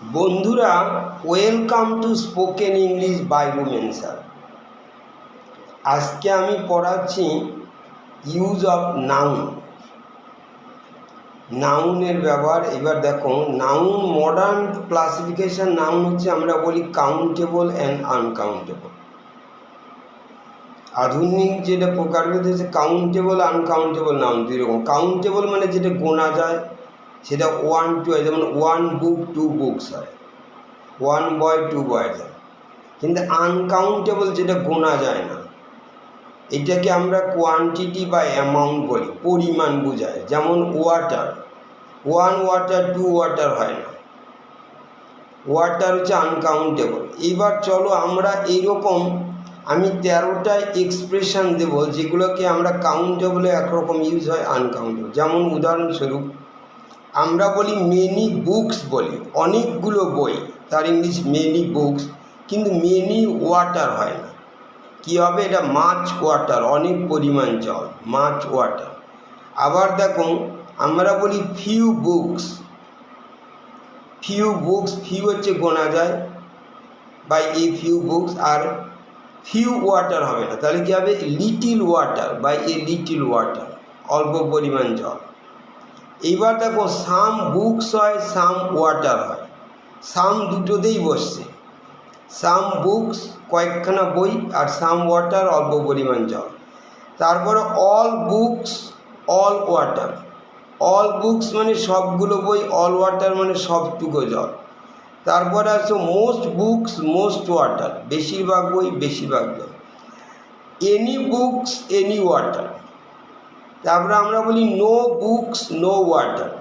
বন্ধুরা, welcome to spoken English by Rumen sir. আজকে আমি পড়াচ্ছি ইউজ অফ নাউন, নাউনের ব্যবহার। এবার দেখো, নাউন মডার্ন ক্লাসিফিকেশন নাউন হচ্ছে আমরা বলি কাউন্টেবল অ্যান্ড আনকাউন্টেবল। আধুনিক যেটা প্রকারভেদ হচ্ছে কাউন্টেবল আনকাউন্টেবল নাউন দুই রকম। কাউন্টেবল মানে যেটা গোনা যায়, সেটা 1 2 হয়, যেমন 1 বুক 2 বুকস হয়, 1 বয় 2 বয়েজ হয়। কিন্তু আনকাউন্টেবল যেটা গোনা যায় না, এটাকে আমরা কোয়ান্টিটি বা অ্যামাউন্ট বলি, পরিমাণ বোঝায়। যেমন ওয়াটার, 1 ওয়াটার 2 ওয়াটার হয় না, ওয়াটার হচ্ছে আনকাউন্টেবল। এইবার চলো আমরা এইরকম আমি 13টা এক্সপ্রেশন দেব যেগুলোকে আমরা কাউন্টেবলে একরকম ইউজ হয়, আনকাউন্টেবল। যেমন উদাহরণস্বরূপ আমরা বলি মেনি বুকস, বলি অনেকগুলো বই, তার ইংলিশ মেনি বুকস। কিন্তু মেনি ওয়াটার হয় না, কী হবে? এটা মাচ ওয়াটার, অনেক পরিমাণ জল, মাচ ওয়াটার। আবার দেখো আমরা বলি few books, few books, few হচ্ছে গোনা যায় বাই এ ফিউ বুকস, আর ফিউ ওয়াটার হবে না, তাহলে কী হবে? Little water by a little water, অল্প পরিমাণ জল। এইবার দেখো সাম বুকস হয়, সাম ওয়াটার হয়, সাম দুটোতেই বসছে। সাম বুকস কয়েকখানা বই, আর সাম ওয়াটার অল্প পরিমাণ জল। তারপরে all books all water, all books মানে সবগুলো বই, অল ওয়াটার মানে সবটুকু জল। তারপরে আছে মোস্ট বুকস মোস্ট ওয়াটার, বেশিরভাগ বই বেশিরভাগ জল। Any books any water. তারপরে আমরা বলি no books no water.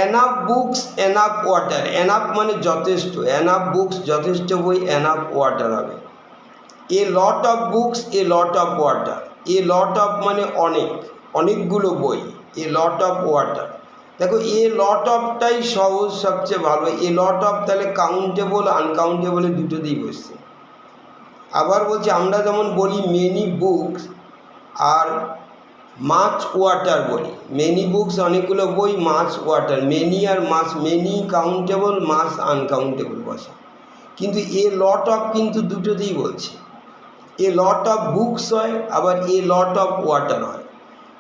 Enough books enough water, enough মানে যথেষ্ট, এনাফ বুকস যথেষ্ট বই, এনাফ ওয়াটার হবে। A lot of books a lot of water, a lot of মানে অনেক, অনেকগুলো বই, এ লট অফ ওয়াটার। দেখো এ লট অফটাই সহজ, সবচেয়ে ভালো। এ লট অফ তাহলে কাউন্টেবল আনকাউন্টেবলে দুটোতেই বসছে। আবার বলছি আমরা যেমন বলি many books are much water বলি, মেনি বুকস অনেকগুলো বই, মাচ ওয়াটার, মেনি আর much, many countable, much uncountable বসে। কিন্তু এ লট অফ কিন্তু দুটোতেই বলছে, এ লট অফ বুকস হয়, আবার এ লট অফ ওয়াটার হয়।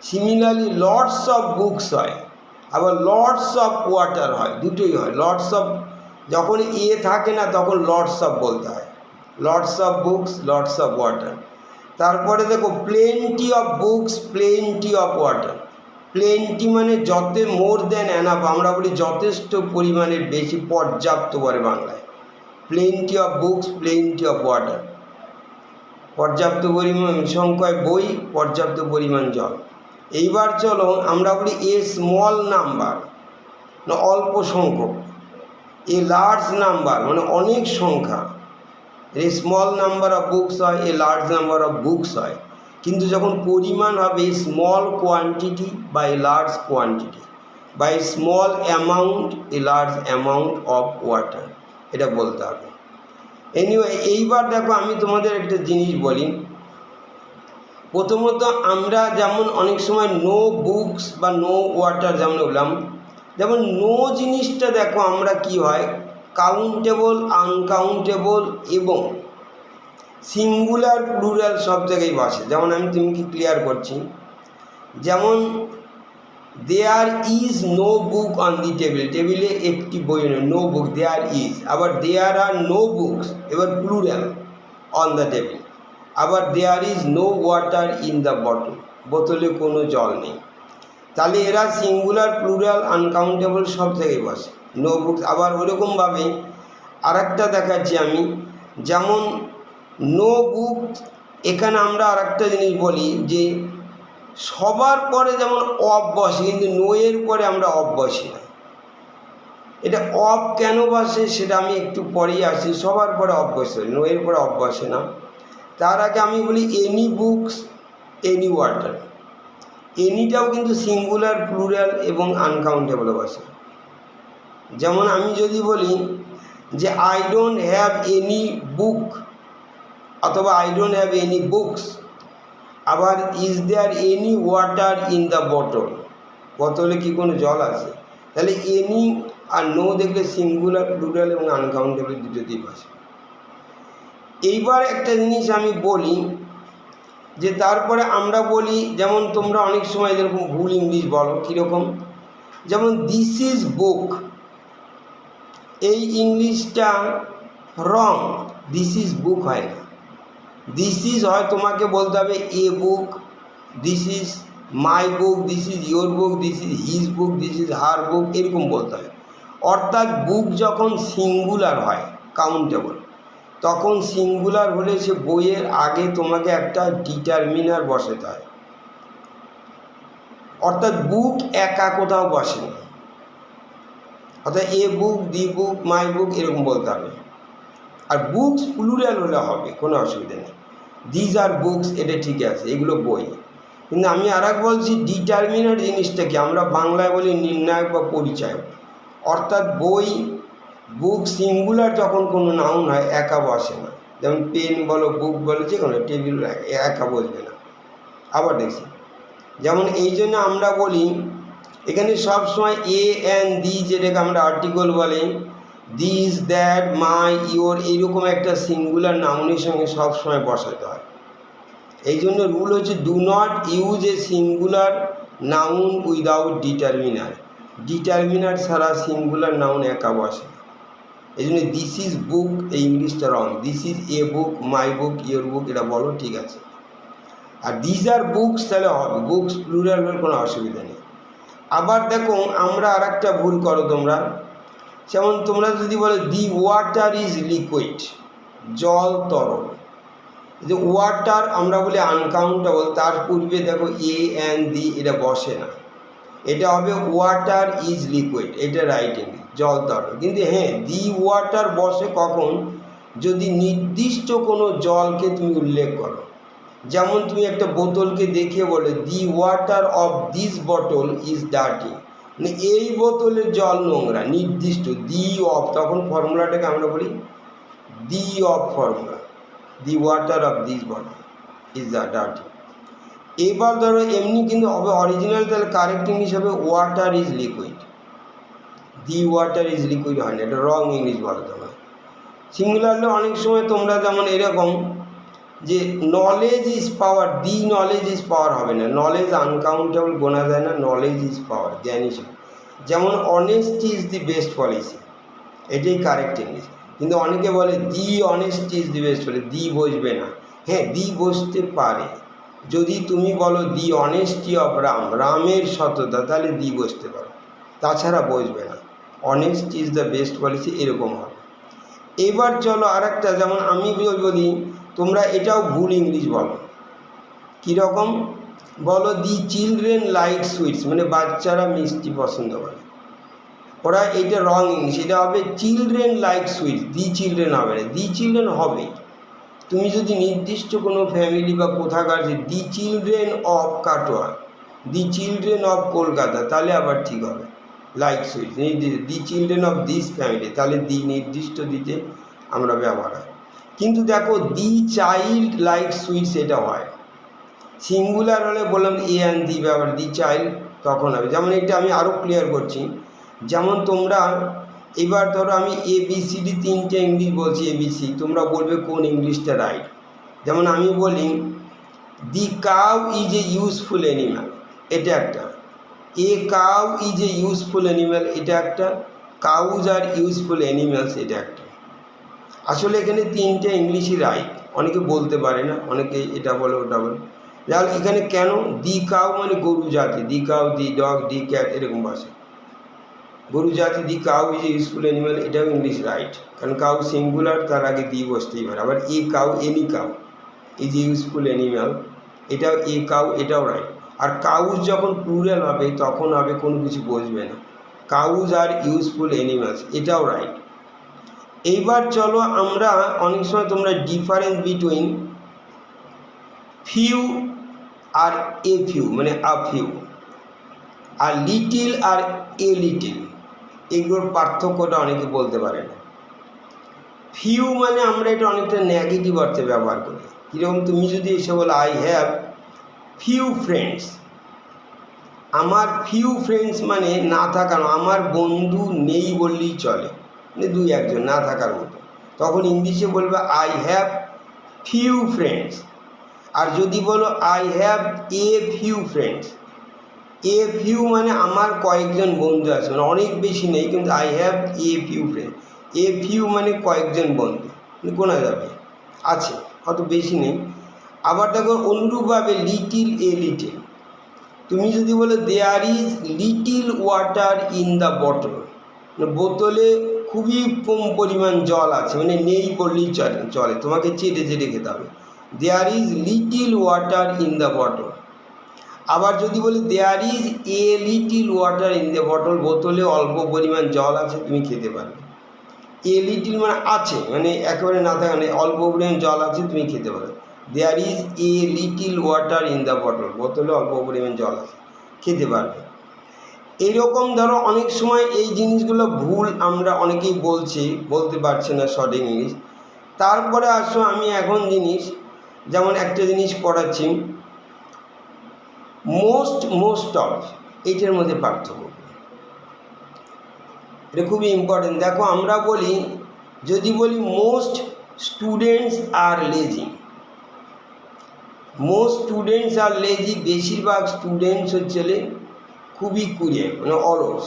সিমিলারলি লটস অফ বুকস হয়, আবার লটস অফ ওয়াটার হয়, দুটোই হয়। লটস অফ যখন এ থাকে না তখন লটস অফ বলতে হয়, lots of books lots of water. তারপরে দেখো plenty of books plenty of water. Plenty মানে যত, মোর দেন এনাফ, আমরা বলি যথেষ্ট পরিমাণের বেশি, পর্যাপ্ত বলে বাংলায়। Plenty of books plenty of water, পর্যাপ্ত পরিমাণ সংখ্যায় বই, পর্যাপ্ত পরিমাণ জল। এইবার চলো আমরা বলি এ স্মল নাম্বার, না অল্প সংখ্যক। এ লার্জ নাম্বার মানে অনেক সংখ্যা, a small number of books হয়, a large number of books হয়। কিন্তু যখন পরিমাণ হবে স্মল কোয়ান্টিটি বা এ লার্জ কোয়ান্টিটি, বা a small amount a large amount of water, এটা বলতে হবে। এনিওয়ে এইবার দেখো আমি তোমাদের একটা জিনিস বলি। প্রথমত আমরা যেমন অনেক সময় নো বুকস বা নো ওয়াটার যেমন বললাম, যেমন নো জিনিসটা দেখো আমরা কি হয়, কাউন্টেবল আনকাউন্টেবল এবং সিঙ্গুলার প্লুরাল সব জায়গায় বসে। যেমন আমি তুমি ক্লিয়ার করছি, যেমন there is no book on the table, টেবিলে একটি বই নেই, নো বুক, দেয়ার ইজ। আবার দেয়ার আর নো বুকস, এবার প্লুরাল, অন দ্য টেবিল। আবার there is no water in the bottle, বোতলে কোনো জল নেই। তাহলে এরা সিঙ্গুলার প্লুরাল আনকাউন্টেবল সব জায়গায় বসে, নো বুকস। আবার ওরকমভাবে আর একটা দেখাচ্ছি আমি, যেমন নো বুক, এখানে আমরা আর একটা জিনিস বলি যে সবার পরে যেমন অফ বসে, কিন্তু নো এর পরে আমরা অফ বসি না। এটা অফ কেন বসে সেটা আমি একটু পরেই আসি। সবার পরে অফ বসে, নো এর পরে অফ বসে না। তার আগে আমি বলি এনি বুকস এনি ওয়াটার, এনিটাও কিন্তু সিঙ্গুলার প্লুরাল এবং আনকাউন্টেবল বসে। যেমন আমি যদি বলি যে I don't have any book, অথবা I don't have any books. আবার is there any water in the bottle, বোতলে কি কোনো জল আছে? তাহলে এনি আর নো দেখলে সিঙ্গুলার, প্লুরাল এবং আনকাউন্টেবল দুটোতেই বসে। এইবার একটা জিনিস আমি বলি যে তারপরে আমরা বলি, যেমন তোমরা অনেক সময় এরকম ভুল ইংলিশ বলো, কীরকম, যেমন দিস ইজ বুক, এই ইংলিশটা রং, দিস ইজ বুক হয় না। দিস ইজ হয় তোমাকে বলতে হবে a book, this is my book, this is your book, this is his book, this is her book, এরকম বলতে হয়। অর্থাৎ বুক যখন সিঙ্গুলার হয় কাউন্টেবল, তখন সিঙ্গুলার হলে সে বইয়ের আগে তোমাকে একটা ডিটারমিনার বসাতে হয়। অর্থাৎ বুক একা কোথাও বসে না, অর্থাৎ এ বুক, দি বুক, মাই বুক এরকম বলতে হবে। আর বুকস প্লুরাল হলে হবে, কোনো অসুবিধা নেই। দিজ আর বুকস, এটা ঠিক আছে, এগুলো বই। কিন্তু আমি আর এক বলছি ডিটারমিনার জিনিসটা কি, আমরা বাংলায় বলি নির্ণায়ক বা পরিচয়। অর্থাৎ বই, বুক সিঙ্গুলার যখন কোনো নাউন হয় একা বসে না, যেমন পেন বলো, বুক বলো, যে কোনো টেবিল একা বসবে না। আবার দেখছি, যেমন এই জন্য আমরা বলি এখানে সবসময় এ অ্যান্ড দি, যেটাকে আমরা আর্টিকল বলে, দিস, দ্যাট, মাই, ইয়োর, এইরকম একটা সিঙ্গুলার নাউনের সঙ্গে সবসময় বসাতে হয়। এই জন্য রুল হচ্ছে do not use a singular noun without determiner. Determiner ছাড়া সিঙ্গুলার নাউন একা বসে। এই জন্য দিস ইজ বুক, এই ইংলিশটা wrong. This is a book, my book, your book, এটা বলো, ঠিক আছে। আর দিজ আর বুকস তাহলে হবে, বুকস প্লুরাল হলে কোনো অসুবিধা নেই। আবার দেখো আমরা আর একটা ভুল করো তোমরা, যেমন তোমরা যদি বলো দি ওয়াটার ইজ লিকুইড, জল তরল, যে ওয়াটার আমরা বলি আনকাউন্টেবল, তার পূর্বে দেখো এ অ্যান্ড দি, এটা বসে না, এটা হবে ওয়াটার ইজ লিকুইড, এটা রাইট ইংলিশ, জল তরল। কিন্তু হ্যাঁ, দি ওয়াটার বসে কখন, যদি নির্দিষ্ট কোনো জলকে তুমি উল্লেখ করো। যেমন তুমি একটা বোতলকে দেখে বলে দি water of this bottle is dirty, মানে এই বোতলের জল নোংরা, নির্দিষ্ট দি অফ, তখন ফর্মুলাটাকে আমরা বলি the of formula, the water of this bottle is the dirty. এবার ধরো এমনি কিন্তু হবে অরিজিনাল, তাহলে কারেক্ট ইংলিশ হবে water is liquid, the water is liquid হয় না, এটা রং ইংলিশ বলো তোমরা। সিঙ্গুলারলে অনেক সময় তোমরা যেমন এরকম যে knowledge is power, the knowledge is power হবে না, নলেজ আনকাউন্টেবল গোনা যায় না, নলেজ ইজ পাওয়ার, জ্ঞানী। যেমন honesty is the best policy, এটাই কারেক্ট ইংলিশ। কিন্তু অনেকে বলে the honesty is the best policy, the বসবে না। হ্যাঁ, দি বসতে পারে, যদি তুমি বলো দি অনেস্টি অফ রাম, রামের সততা, তাহলে দি বসতে পারো, তাছাড়া বসবে না। Honesty is the best policy, এরকম হবে। এবার চলো আর একটা, যেমন আমি বলি, তোমরা এটাও ভুল ইংলিশ বলো, কীরকম বলো, দি চিলড্রেন লাইক সুইটস, মানে বাচ্চারা মিষ্টি পছন্দ করে, ওরা, এইটা রং ইংলিশ, এটা হবে children like sweets, the children হবে না, দি চিলড্রেন হবে। তুমি যদি নির্দিষ্ট কোনো ফ্যামিলি বা কোথাকার, যে দি children of Katwa, the children of Kolkata, তাহলে আবার ঠিক হবে। লাইক সুইটস নির্দিষ্ট, দি চিলড্রেন অফ দিস ফ্যামিলি, তাহলে দি নির্দিষ্ট দিতে আমরা ব্যবহার হয়। কিন্তু দেখো দি চাইল্ড লাইক সুইটস, এটা হয়। সিঙ্গুলার হলে বললাম এ অ্যান্ড দি ব্যবহার, দি চাইল্ড তখন হবে। যেমন এটা আমি আরও ক্লিয়ার করছি, যেমন তোমরা এবার ধরো আমি ABCD তিনটে ইংলিশ বলছি, ABC, তোমরা বলবে কোন ইংলিশটা রাইট। যেমন আমি বলি the cow is a useful animal, এটা একটা। A cow is a useful animal, এটা একটা। কাউজ আর ইউজফুল অ্যানিম্যালস, এটা একটা। আসলে এখানে তিনটে ইংলিশই রাইট, অনেকে বলতে পারে না, অনেকে এটা বলে ওটা বলে। তাহলে এখানে কেন, দি কাউ মানে গরু জাতি, the cow, the dog, the cat, এরকম ভাষা, গরু জাতি। The cow is a useful animal, এটাও ইংলিশ রাইট, কারণ কাউ সিঙ্গুলার, তার আগে দি বসতেই পারে। আবার a cow, any cow is a useful animal, এটাও এ কাউ, এটাও রাইট। আর কাউজ যখন প্লুরাল হবে তখন হবে কোনো কিছু বসবে না, কাউজ আর ইউজফুল অ্যানিম্যালস, এটাও রাইট। এইবার চলো আমরা, অনেক সময় তোমরা ডিফারেন্স বিটুইন ফিউ আর এ ফিউ, মানে আ ফিউ, আর লিটিল আর এ লিটিল, এগুলোর পার্থক্যটা অনেকে বলতে পারে না। ফিউ মানে আমরা এটা অনেকটা নেগেটিভ অর্থে ব্যবহার করি, কীরকম, তুমি যদি এসে বলো আই হ্যাভ ফিউ ফ্রেন্ডস, আমার ফিউ ফ্রেন্ডস মানে না থাকার, আমার বন্ধু নেই বললেই চলে, মানে দুই একজন না থাকার মতো। তখন ইংলিশে বলবে আই হ্যাভ ফিউ ফ্রেন্ডস। আর যদি বলো I have a few friends, A few মানে আমার কয়েকজন বন্ধু আছে, মানে অনেক বেশি নেই, কিন্তু I have a few friend, A few মানে কয়েকজন বন্ধু, মানে গোনা যাবে, আছে, অত বেশি নেই। আবার দেখো অনুরূপভাবে লিটিল এ লিটিল, তুমি যদি বলো there is little water in the bottle, বোতলে খুবই কম পরিমাণ জল আছে, মানে নেই বললেই চলে, তোমাকে চেটে চেটে খেতে হবে। There is little water in the bottle. আবার যদি বলি there is a little water in the bottle, বোতলে অল্প পরিমাণ জল আছে, তুমি খেতে পারবে। এ লিটিল মানে আছে, মানে একেবারে না থাকা নেই, অল্প পরিমাণ জল আছে, তুমি খেতে পারবে। There is a little water in the bottle, বোতলে অল্প পরিমাণ জল আছে, খেতে পারবে। এইরকম ধরো অনেক সময় এই জিনিসগুলো ভুল আমরা অনেকেই বলতে পারছে না সঠিক ইংলিশ। তারপরে আসো আমি এখন জিনিস, যেমন একটা জিনিস পড়াচ্ছি, মোস্ট অফ, এইটার মধ্যে পার্থক্য, এটা খুবই ইম্পর্টেন্ট। দেখো আমরা বলি, যদি বলি most students are lazy, most students are lazy, বেশিরভাগ স্টুডেন্টস হচ্ছে খুবই কুড়ে, মানে অলস,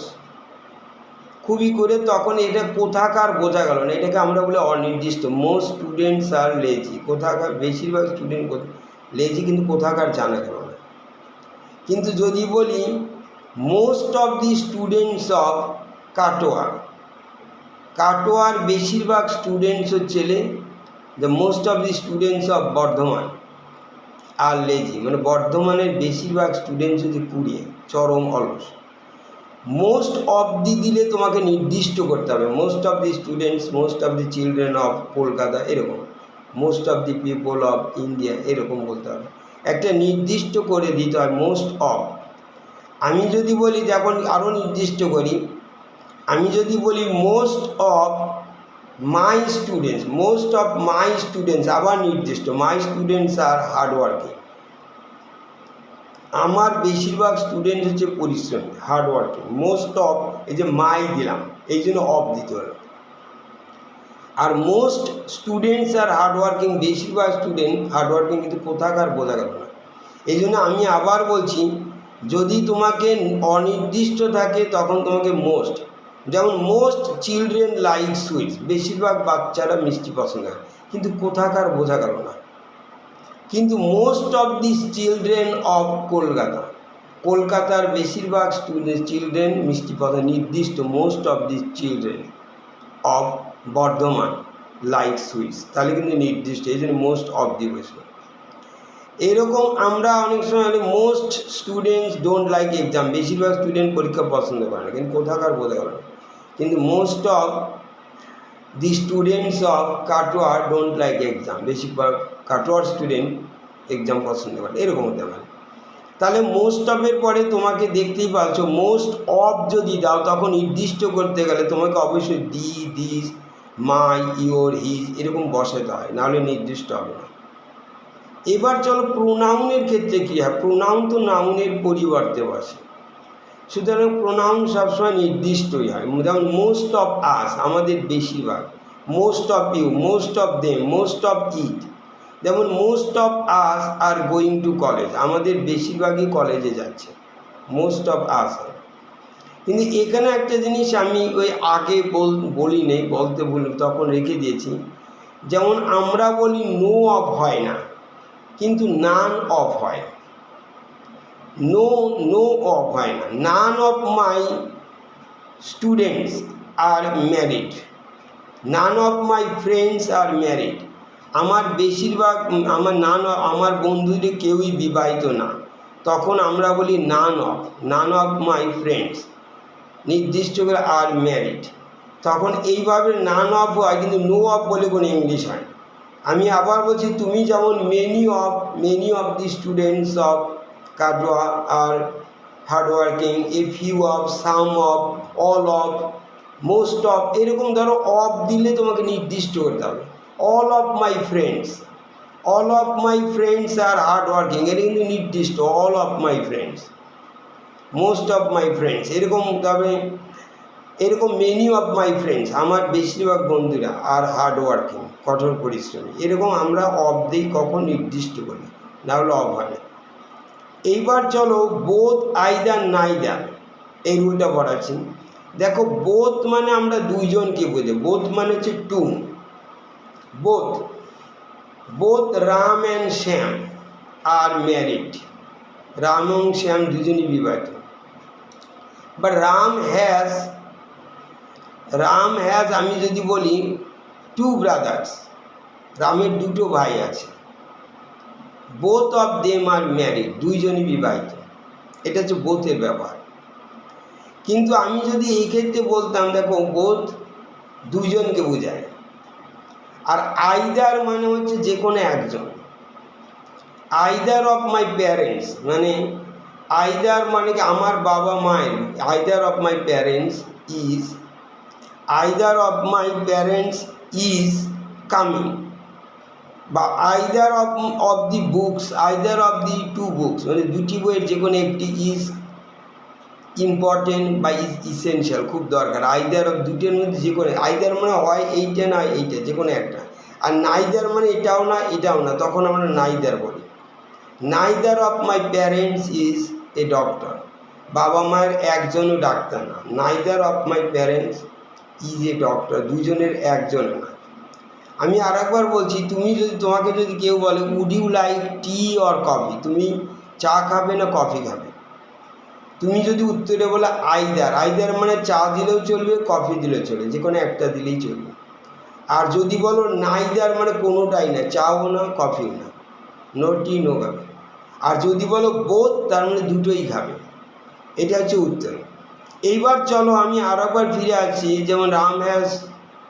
খুবই করে, তখন এটা কোথাকার বোঝা গেল না, এটাকে আমরা বলি অনির্দিষ্ট। মোস্ট স্টুডেন্টস আর লেজি, কোথাকার, বেশিরভাগ স্টুডেন্ট লেজি, কিন্তু কোথাকার জানা গেল না। কিন্তু যদি বলি most of the students of Katwa, কাটোয়ার বেশিরভাগ স্টুডেন্টস হচ্ছে the most of the students of Bardhaman are lazy, মানে বর্ধমানের বেশিরভাগ স্টুডেন্টস হচ্ছে কুড়িয়ে, চরম অলস। মোস্ট অফ দি দিলে তোমাকে নির্দিষ্ট করতে হবে, most of the students, most of the children of Kolkata, এরকম, most of the people of India, এরকম বলতে হবে, একটা নির্দিষ্ট করে দিতে হয় মোস্ট অফ। আমি যদি বলি, যখন আরও নির্দিষ্ট করি, আমি যদি বলি most of my students, most of my students, আবার নির্দিষ্ট, মাই স্টুডেন্টস আর হার্ডওয়ার্কিং, আমার বেশিরভাগ স্টুডেন্ট হচ্ছে পরিশ্রমী, হার্ডওয়ার্কিং। মোস্ট অফ, এই যে মাই দিলাম, এই জন্য অফ দিতে হলো। আর মোস্ট স্টুডেন্টস আর হার্ডওয়ার্কিং, বেশিরভাগ স্টুডেন্ট হার্ডওয়ার্কিং, কিন্তু কোথাকার বোঝা গেল না। এই জন্য আমি আবার বলছি, যদি তোমাকে অনির্দিষ্ট থাকে তখন তোমাকে মোস্ট, যেমন মোস্ট চিলড্রেন লাইক সুইটস, বেশিরভাগ বাচ্চারা মিষ্টি পছন্দ করে, কিন্তু কোথাকার বোঝা গেল না। কিন্তু most of this children of Kolkata, কলকাতার বেশিরভাগ চিলড্রেন মিষ্টি পছন্দ, নির্দিষ্ট, most of this children of Bardhaman like sweets, তাহলে কিন্তু নির্দিষ্ট, এই জন্য মোস্ট অফ দি বসে। এরকম আমরা অনেক সময় most students don't like exam, বেশিরভাগ স্টুডেন্ট পরীক্ষা পছন্দ করে না, কিন্তু কোথাকার বোঝা গেল না। কিন্তু most of the students of Katwa don't like exam, বেশিরভাগ কাটোয়ার স্টুডেন্ট এক্সাম পছন্দ করে, এরকম হতে পারে। তাহলে মোস্ট অফের পরে তোমাকে দেখতেই পাচ্ছ, মোস্ট অফ যদি দাও, তখন নির্দিষ্ট করতে গেলে তোমাকে অবশ্যই দি, দিস, মাই, ইয়োর, হিজ, এরকম বসাতে হয়, নাহলে নির্দিষ্ট হবে না। এবার চলো প্রোনাউনের ক্ষেত্রে কী হয়। প্রোনাউন তো নাউনের পরিবর্তে বসে, সুতরাং প্রোনাউন সবসময় নির্দিষ্টই হয়। যেমন মোস্ট অফ আস, আমাদের বেশিরভাগ, most of you, most of them, most of it. যেমন most of us are going to college, আমাদের বেশিরভাগই কলেজে যাচ্ছে, মোস্ট অফ আস। কিন্তু এখানে একটা জিনিস আমি ওই আগে বলি নেই, বলতে ভুল, তখন রেখে দিয়েছি। যেমন আমরা বলি নো অফ হয় না, কিন্তু নান অফ হয়। নো অফ হয় না। None of my students are married, none of my friends R married, আমার বেশিরভাগ, আমার বন্ধুদের কেউই বিবাহিত না, তখন আমরা বলি নান অফ মাই ফ্রেন্ডস, নির্দিষ্ট করে আর ম্যারিড, তখন এইভাবে নান অফ হয়, কিন্তু নো অফ বলে কোনো ইংলিশ হয়। আমি আবার বলছি, তুমি যেমন many of the students of Katwa are hardworking, a few of, some of, all of, most of, এরকম ধরো অফ দিলে তোমাকে নির্দিষ্ট করতে হবে। All of my friends are hardworking, এটা কিন্তু নির্দিষ্ট, all of my friends. Most of my friends, এরকম। তবে এরকম মেনি অফ মাই ফ্রেন্ডস, আমার বেশিরভাগ বন্ধুরা আর হার্ড ওয়ার্কিং, কঠোর পরিশ্রমী, এরকম আমরা অফ দিই কখন নির্দিষ্ট করি, না হলে অফ হয় না। এইবার চলো বোথ আইদার নাইদার, এই রুলটা পড়াচ্ছি। দেখো বোথ মানে আমরা দুইজনকে বোঝে, বোথ মানে হচ্ছে two. Both both Ram and Shyam are married, Ram এবং শ্যাম দুজনই বিবাহিত। বা রাম হ্যাজ আমি যদি বলি টু ব্রাদার্স, রামের দুটো ভাই আছে। Both of them are married, দুইজনই বিবাহিত। এটা হচ্ছে বোথের ব্যবহার। কিন্তু আমি যদি এই ক্ষেত্রে বলতাম, দেখো বোথ দুইজনকে বোঝায়, আর আইদার মানে হচ্ছে যে কোনো একজন। আইদার অফ মাই প্যারেন্টস মানে, আইদার মানে কি আমার বাবা মায়ের, either of my parents is, either of my parents is coming. বা either of the books, either of the two books মানে দুটি বইয়ের যে কোনো একটি ইজ ইম্পর্টেন্ট বা ইজ ইসেনশিয়াল, খুব দরকার। আইদার অফ দুটোর মধ্যে যে কোনো, আইদার মানে হয় এইটা না এইটা, যে কোনো একটা। আর নাইদার মানে এটাও না এটাও না, তখন আমরা নাইদার বলি। Neither of my parents is a doctor, বাবা মায়ের একজনও ডাক্তার না। Neither of my parents is a doctor, দুজনের একজনও না। আমি আর একবার বলছি, তোমাকে যদি কেউ বলে would you like tea or coffee, তুমি চা খাবে না কফি খাবে, তুমি যদি উত্তরে বলে আইদার, আইদার মানে চা দিলেও চলবে কফি দিলেও চলবে, যে কোনো একটা দিলেই চলবে। আর যদি বলো নাইদার মানে কোনোটাই না, চাও না কফিও না, নো টি নো খাবে। আর যদি বলো বোথ, তার মানে দুটোই খাবে। এটা হচ্ছে উত্তর। এইবার চলো আমি আর একবার ফিরে আসছি, যেমন রাম হ্যাজ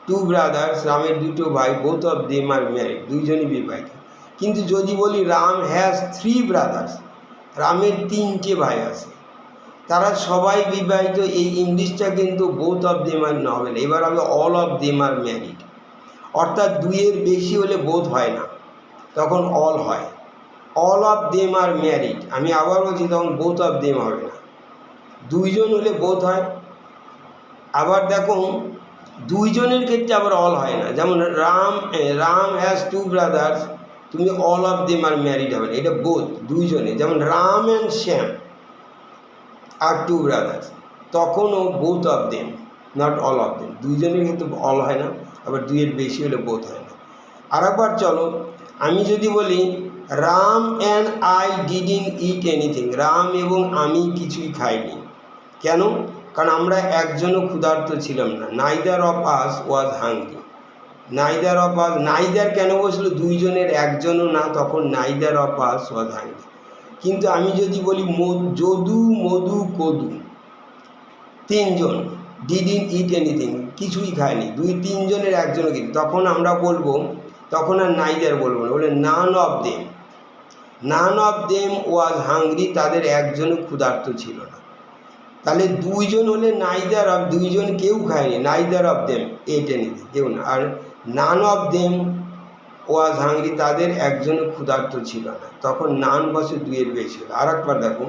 টু ব্রাদার্স, রামের দুটো ভাই, both of them are married, দুইজনই বিবাহিত। কিন্তু যদি বলি রাম হ্যাজ থ্রি ব্রাদার্স, রামের তিনটে ভাই আছে, তারা সবাই বিবাহিত, এই ইংলিশটা কিন্তু বোথ অফ দেম আর না হবে না, এবার হবে all of them are married. অর্থাৎ দুইয়ের বেশি হলে বোথ হয় না, তখন অল হয়। All of them are married, আমি আবার বলছি, তখন বোথ অফ দেম হবে না, দুইজন হলে বোথ হয়। আবার দেখো দুইজনের ক্ষেত্রে আবার অল হয় না, যেমন রাম হ্যাজ টু ব্রাদার্স, তুমি all of them are married হবে না, এটা বোথ দুইজনে। যেমন Ram and Shyam are two brothers, তখনও both of them, not all of them, দুইজনের ক্ষেত্রে অল হয় না, আবার দুইয়ের বেশি হলে বোথ হয় না। আর একবার চলো আমি যদি বলি Ram and I didn't it anything, Ram এবং আমি কিছুই খাইনি। কেন? কারণ আমরা একজনও ক্ষুধার্ত ছিলাম না। Neither of us was hungry, neither of us, neither কেন বসলো, দুইজনের একজনও না, তখন neither of us was hungry. কিন্তু আমি যদি বলি যদু মধু কদু, তিনজন, ডিডন্ট ইট এনিথিং, কিছুই খায়নি, তিনজনের একজনও কিন্তু, তখন আমরা বলবো, তখন আর নাইদার বলবো না, বলে নান of them, naan of them was hungry, তাদের একজনও ক্ষুধার্ত ছিল না। তাহলে দুইজন হলে নাইদার অফ, দুইজন কেউ খায়নি, neither of them ate anything, কেউ না। আর none of them was hungry, তাদের একজনও ক্ষুধার্ত ছিল না, তখন নান বসে দুইয়ের বেশি হলো। আর একবার দেখো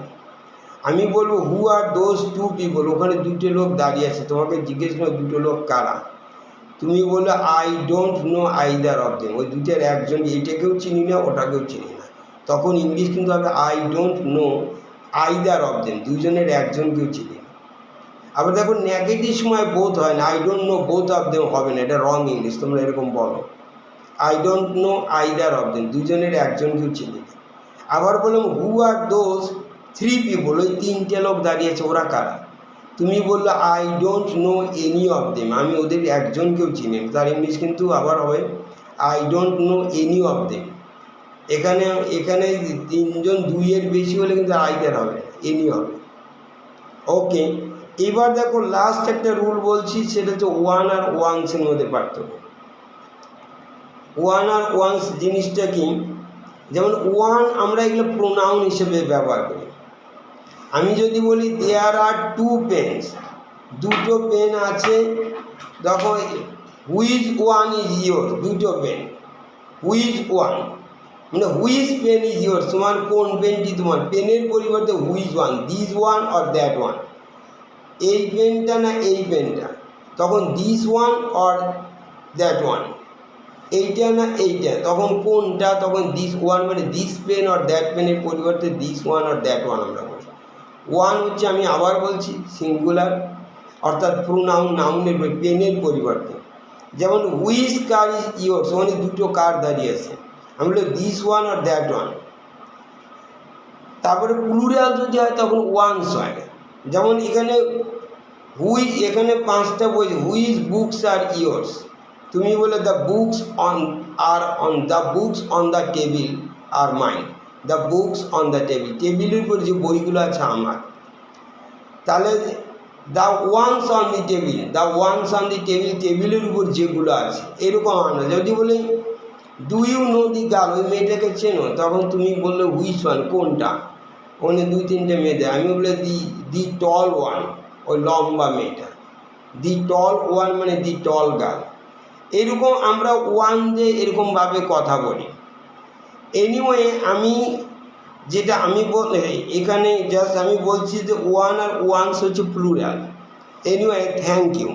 আমি বলবো হু আর দোজ টু পিপল, ওখানে দুটো লোক দাঁড়িয়ে আছে, তোমাকে জিজ্ঞেস করো দুটো লোক কারা, তুমি বললো I don't know either of them, ওই দুটোর একজন, এইটাকেও চিনি না ওটাকেও চিনি না, তখন ইংলিশ কিন্তু হবে I don't know either of them, দুজনের একজনকেও চিনি না। আবার দেখো নেগেটিভ সময় বোথ হয় না, I don't know both of them হবে না, এটা রং ইংলিশ, তোমরা এরকম বলো I don't know either of them, দুজনের একজনকেও চিনি না। আবার বললাম হু আর দোজ থ্রি পিপল, ওই তিনটে লোক দাঁড়িয়েছে, ওরা কারা, তুমি বললো I don't know any of them, আমি ওদের একজনকেও চিনি না, তার ইংলিশ কিন্তু আবার হবে I don't know any of them. এখানে তিনজন, দুইয়ের বেশি হলে কিন্তু আইদার হবে না, এনি হবে। ওকে, এবার দেখো লাস্ট একটা রুল বলছি, সেটা হচ্ছে ওয়ান আর ওয়ান্সের মধ্যে পার্থক্য। ওয়ান আর ওয়ান্স জিনিসটা কি, যেমন ওয়ান আমরা এগুলো প্রোনাউন হিসেবে ব্যবহার করি। আমি যদি বলি দেয়ার আর টু পেন্স, দুটো পেন আছে, দেখো হুইচ ওয়ান ইজ ইয়োর, দুটো পেন, হুইচ ওয়ান, মানে হুইচ পেন ইজ ইয়োর, তোমার কোন পেনটি তোমার, পেনের পরিবর্তে which one, this one or that one, এই পেনটা না এই পেনটা, তখন this one or that one, এইটা না এইটা, তখন কোনটা, তখন দিস ওয়ান মানে দিস পেন অর দ্যাট পেনের পরিবর্তে this one or that one আমরা বলি। ওয়ান হচ্ছে, আমি আবার বলছি, সিঙ্গুলার, অর্থাৎ প্রোনাউন, নাউনের পেনের পরিবর্তে। যেমন হুইচ কার ইজ ইয়োর্স, মানে দুটো কার দাঁড়িয়ে আছে, আমি বলি this one or that one. তারপরে প্লুরাল যদি হয় তখন ওয়ান্স হয়। যেমন এখানে এখানে 5টা বই, হুইচ বুকস আর ইয়োর্স, তুমি বলে the books on the books on the table are mine, the books on the table, টেবিলের উপর যে বইগুলো আছে আমার, তাহলে the ones on the table, the ones on the table, টেবিলের উপর যেগুলো আছে, এরকম আমরা যদি বলি do you know the girl, ওই মেয়েটাকে চেনো, তখন তুমি বললে হুইচ ওয়ান, কোনটা, ওখানে 2-3টে মেয়ে দেয়, আমি বলে দি টল ওয়ান, ওই লম্বা মেয়েটা, দি টল ওয়ান মানে দি টল গার্ল। এরকম আমরা ওয়ান দিয়ে এরকমভাবে কথা বলি। এনিওয়ে যেটা আমি এখানে জাস্ট আমি বলছি যে ওয়ান আর ওয়ান্স হচ্ছে প্লুরাল। Anyway, thank you.